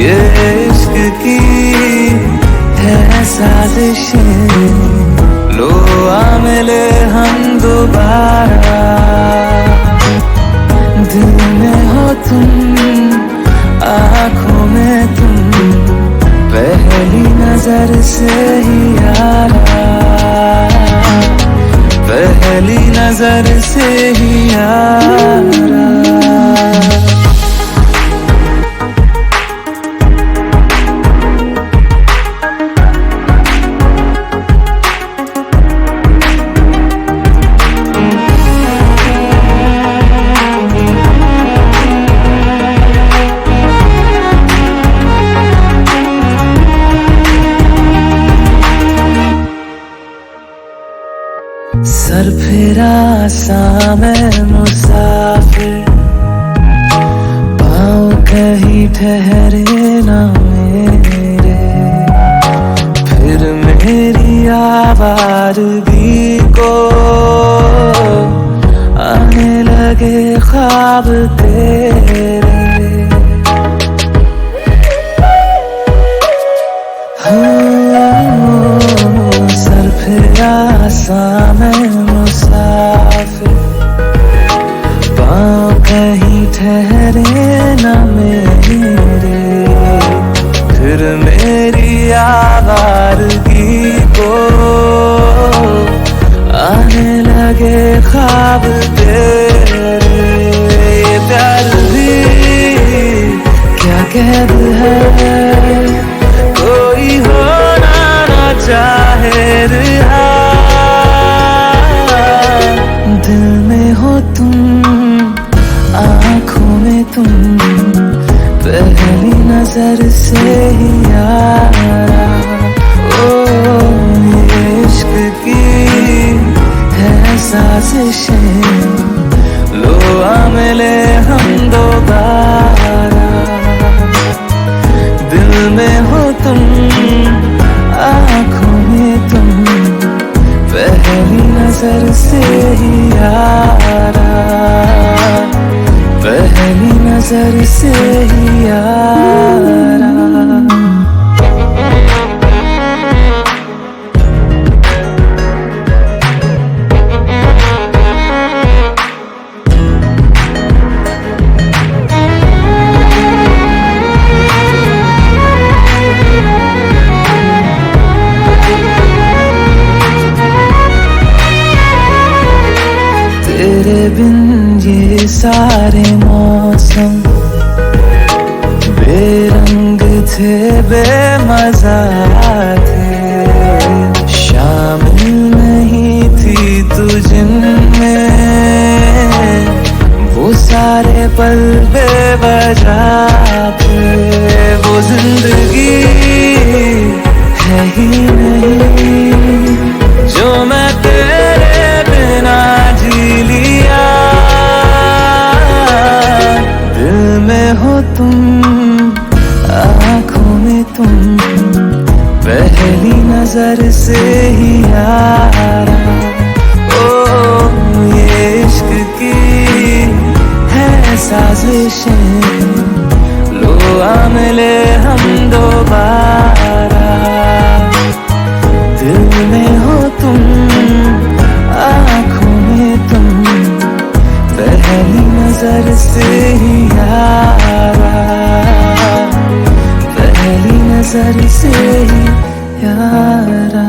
D: ये इश्क की है साजिशें लो आ मिले हम दोबारा दिल में हो तुम आँखों में तुम पहली नजर से ही यारा पहली नजर से ही यारा सर फिरा सा मैं मुसाफिर पाँव कहीं ठहरे ना मेरे फिर मेरी आवारगी को आने लगे ख्वाब तेरे सर फिरा सा मैं मुसाफिर पाँव कहीं ठहरे ना मेरे फिर मेरी आवारगी को आने लगे ख्वाब तेरे ये प्यार भी क्या कैद है कोई होना ना चाहे रिहा दिल में हो तुम आँखों में तुम पहली नजर से ही यारा ओ ये इश्क की है साजिशें लो आ मिले हम दोबारा दिल में हो तुम आँखों में तुम पहली नजर से ही यारा पहली नजर से ही यारा तेरे बिन ये सारे मौसम बेरंग थे बेमजा थे शामिल नहीं थी तू जिनमें वो सारे पल बेवजह थे वो जिंदगी है ही नहीं जो मैं तेरे बिना जी लिया दिल में हो तुम आँखों में तुम पहली नजर से ही यारा ओ ये इश्क की है साजिशें लो आ मिले हम दोबारा दिल में हो तुम आँखों में तुम पहली नजर से ही यारा पहली नजर से ही यारा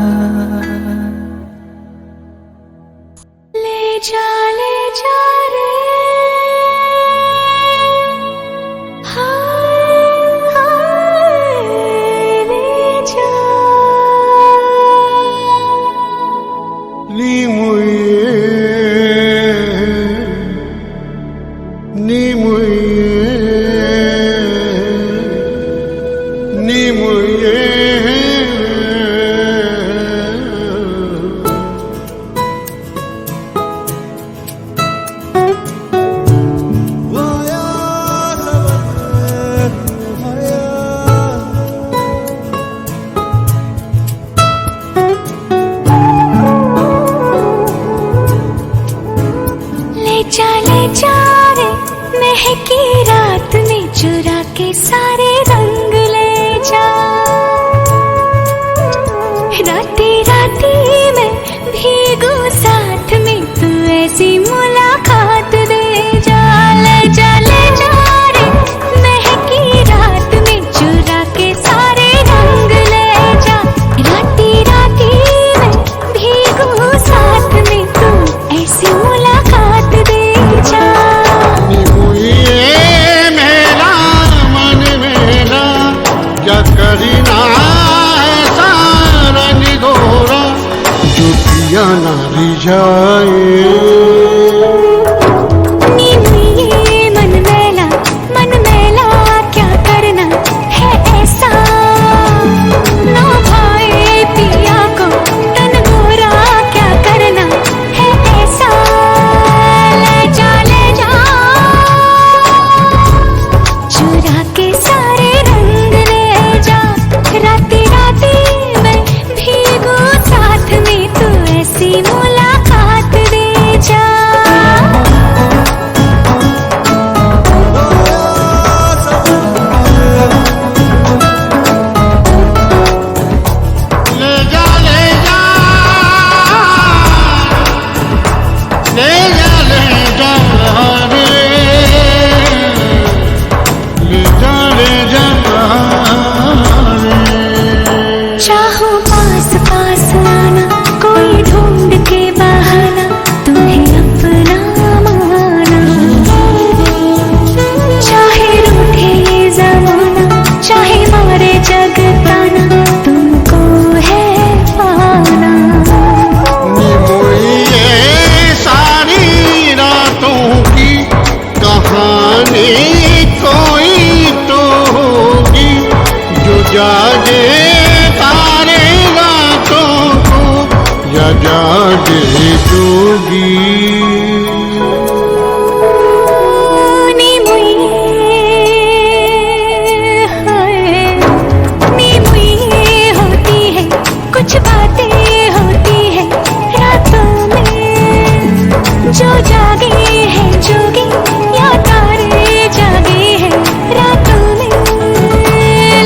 B: जा रे महकी रात में चुरा के सारे रंग ले जा। राती राती में भीगू साथ में तू ऐसी मुलाकात दे जा। ले जा रे महकी रात में चुरा के सारे रंग ले जा। राती राती में भीगू साथ में तू ऐसी मुलाकात दे जा।
H: मेरा मन मेरा क्या करीना ऐसा रंग घोरा जो पिया ना रिझाए।
B: मन मैला क्या करना है ऐसा। ना भाए पिया को तन गोरा क्या करना है ऐसा। ले जा चुरा के सारे रंग ले जा। राती राती में भीगू साथ में तू ऐसी मुलाकात दे जा।
H: ले जा ले जा ले जा ले जा रे ले जा ले जा रे।
B: चाहो पास पास आना कोई ढूंढ के बहाना तुम्हें अपना माना। चाहे रूठे ये जमाना चाहे मारे जग ताना तुमको है पाना।
H: ये सारी रातों की कहानी कोई तो होगी जो जागे तारे रातों को या जागे जोगी।
B: होती है कुछ बातें होती है रातों में। जो जागे हैं जोगी या तारे जागे हैं रातों में।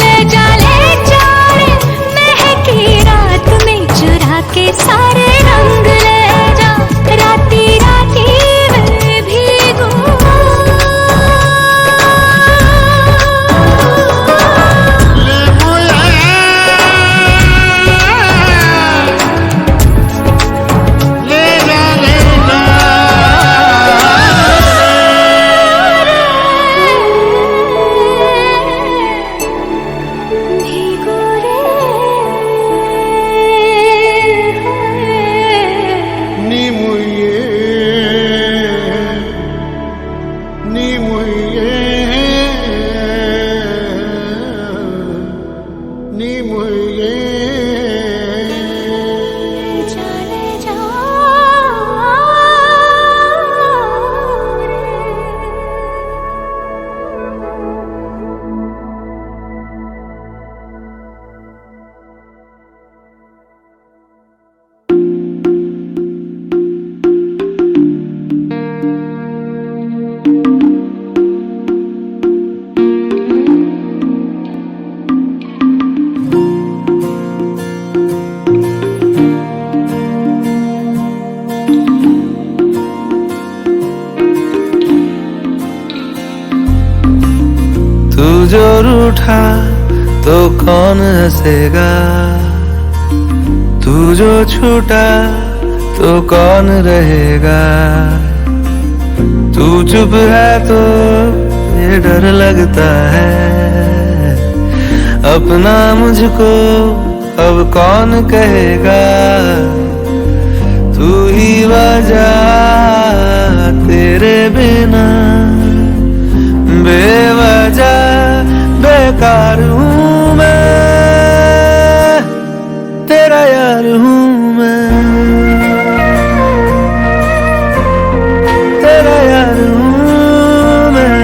B: ले जा रे महकी रात में चुरा के सारे रंग ले जा। राती राती में भीगू
H: ले मोया ले जा ले जा
B: भीगू रे।
H: नी मुये नी मुये नी मुये
B: ले जा
A: तू जो रूठा तो कौन हंसेगा। तू जो छूटा तो कौन रहेगा। तू चुप है तो ये डर लगता है। अपना मुझको अब कौन कहेगा। तू ही वजह तेरे बिना बेवजह बेकार हूँ मैं। तेरा यार हूँ मैं। तेरा यार हूँ मैं।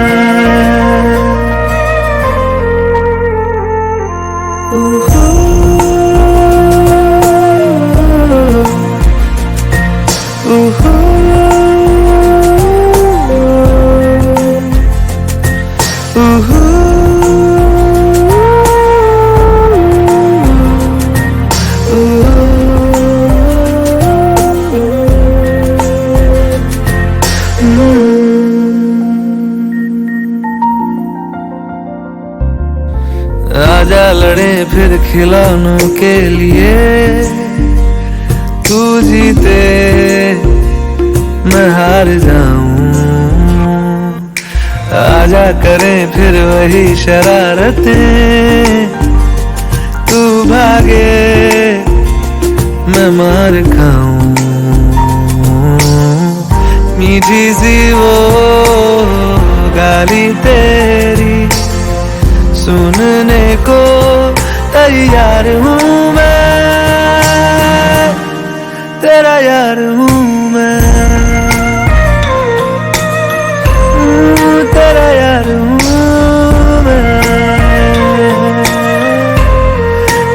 A: आजा लड़े फिर खिलौनों के लिए, तू जीते मैं हार जाऊं। आजा करें फिर वही शरारतें, तू भागे मैं मार खाऊं। मीठी सी वो गाली तेरी सुनने को तैयार हूँ मैं, तेरा यार हूँ मैं, तेरा यार हूँ मैं,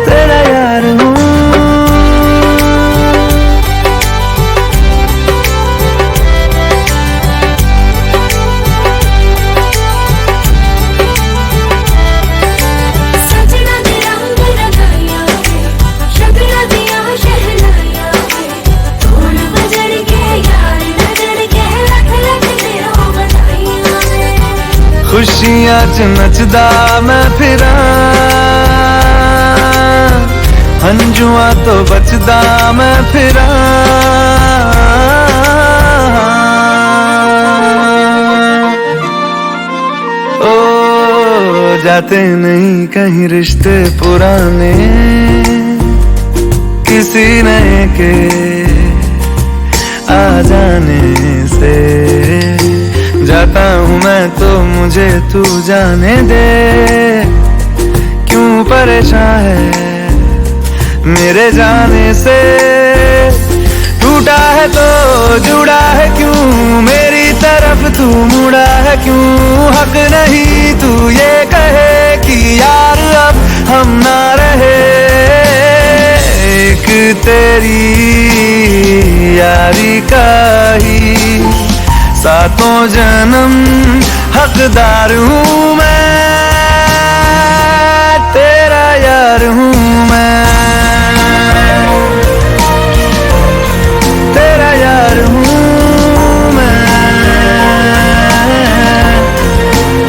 A: तेरा यार हूँ। खुशियां च नचदा मैं फिरा, हंजुआ तो बचदा मैं फिरा। ओ जाते नहीं कहीं रिश्ते पुराने, किसी नए के आ जाने से। जाता हूँ मैं तो मुझे तू जाने दे, क्यों परेशान है मेरे जाने से। टूटा है तो जुड़ा है क्यों, मेरी तरफ तू मुड़ा है क्यों। हक नहीं तू ये कहे कि यार अब हम ना रहे, एक तेरी यारी का ही सातों जन्म हकदार हूँ मैं, तेरा यार हूँ मैं, तेरा यार हूँ मैं,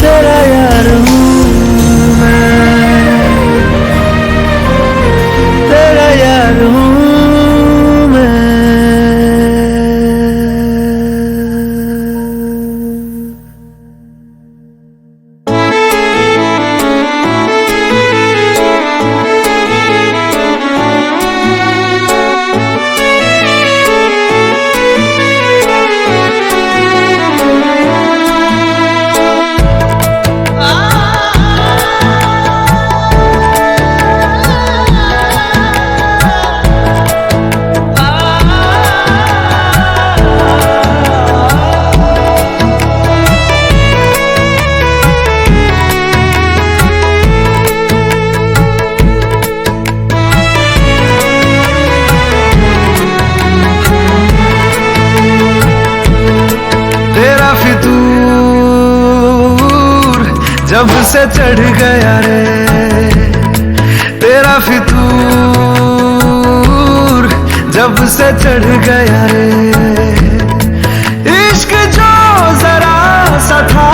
A: तेरा यार हूँ मैं, तेरा यार हूँ। जब से चढ़ गया रे तेरा फितूर, जब से चढ़ गया रे इश्क जो जरा सा था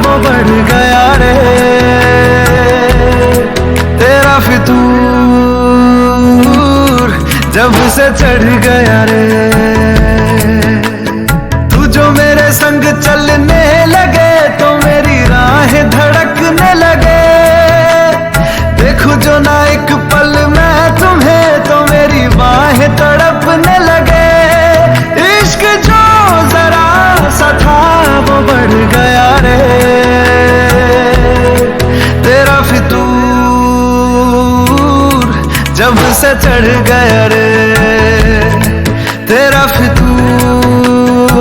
A: वो बढ़ गया रे। तेरा फितूर जब से चढ़ गया रे, तू जो मेरे संग चलने लगे तो मेरी राहें धड़कने लगे। देखूं जो ना एक पल मैं तुम्हें तो मेरी बाहें तड़पने लगे। इश्क जो जरा सा था वो बढ़ गया रे। तेरा फितूर जब से चढ़ गया रे, तेरा फितूर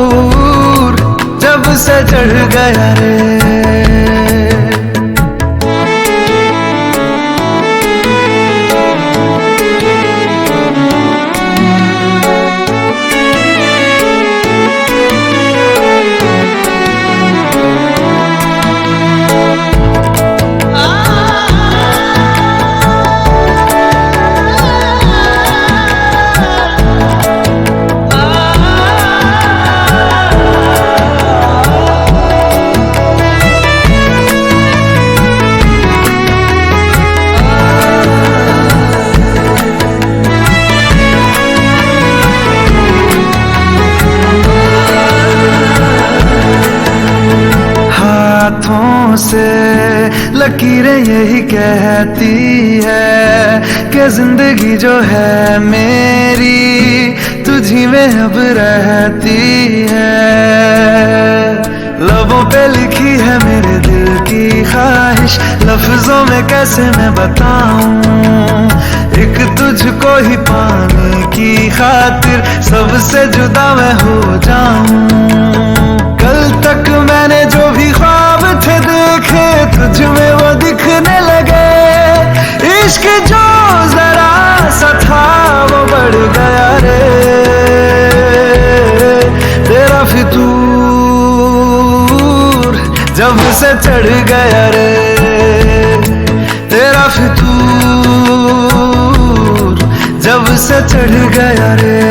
A: जब से चढ़ गया रे।
D: लकीरें यही कहती है कि जिंदगी जो है मेरी तुझी में अब रहती है। लबों पे लिखी है मेरे दिल की ख्वाहिश, लफ्जों में कैसे मैं बताऊं, एक तुझको ही पाने की खातिर सबसे जुदा मैं हो जाऊं। कल तक मैंने जो भी ख्वाब थे देखे तुझ में वो दिखने लगे, इश्क जो जरा सा था वो बढ़ गया रे, तेरा फितूर जब से चढ़ गया रे, तेरा फितूर जब से चढ़ गया रे।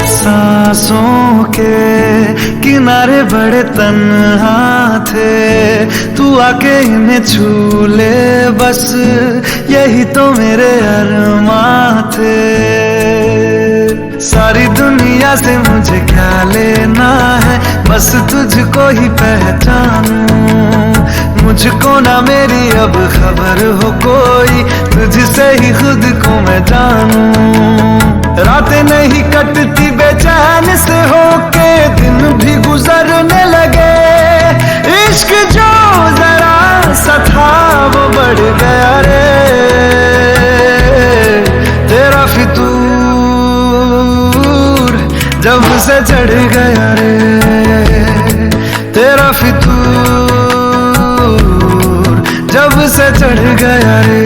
D: सांसों के किनारे बड़े तन्हा थे, तू आके इन्हें छू ले बस यही तो मेरे अरमां थे। सारी दुनिया से मुझे क्या लेना है, बस तुझको ही पहचानूं, मुझको ना मेरी अब खबर हो कोई, तुझसे ही खुद को मैं जानूं। रातें नहीं कटती बेचैन से होके, दिन भी गुजरने लगे, इश्क जो जरा सा था वो बढ़ गया रे, तेरा फितूर जब से चढ़ गया रे, तेरा फितूर जब से चढ़ गया रे।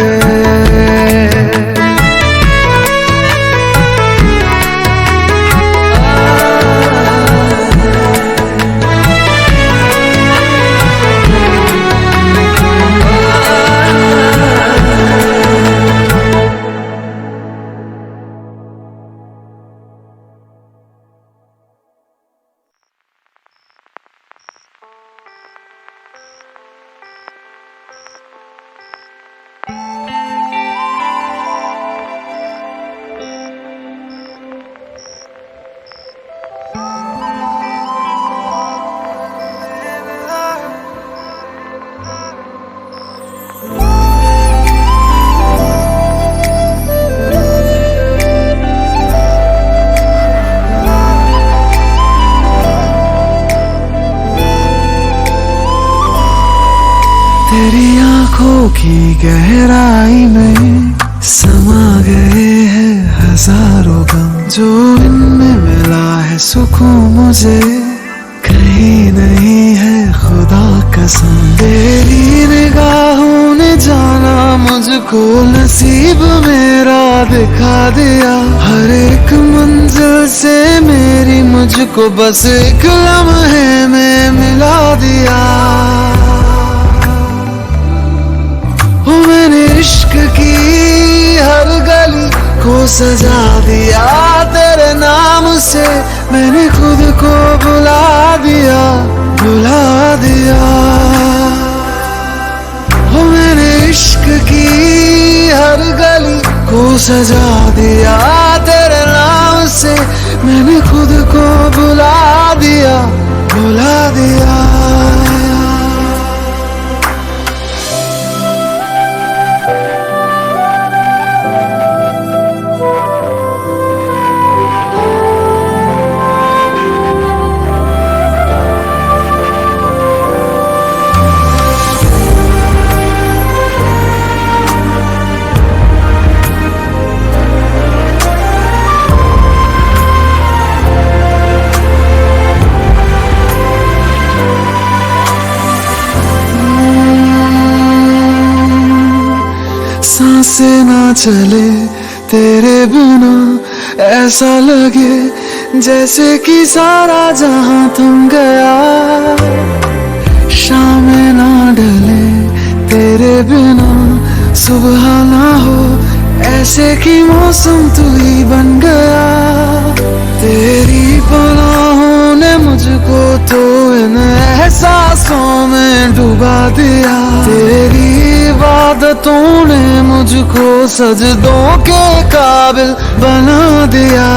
D: तेरी आंखों की गहराई में समा गए हैं हजारों गम, जो इनमें मिला है सुकून मुझे कहीं नहीं है खुदा कसम। तेरी निगाहों ने जाना मुझको, नसीब मेरा दिखा दिया, हर एक मंजिल से मेरी मुझको बस एक लम्हे में मिला दिया। मैंने इश्क की हर गली को सजा दिया, तेरे नाम से मैंने खुद को बुला दिया, बुला दिया। हो मैंने इश्क की हर गली को सजा दिया, तेरे नाम से मैंने खुद को बुला दिया, बुला दिया। सांसें ना चले तेरे बिना, ऐसा लगे जैसे कि सारा जहां थम गया। शामें ना ढले तेरे बिना, सुबह ना हो ऐसे कि मौसम तू ही बन गया। तेरी पनाहों ने मुझको तो इन एहसासों में डुबा दिया। तेरी इबादतों ने मुझको सजदों के काबिल बना दिया।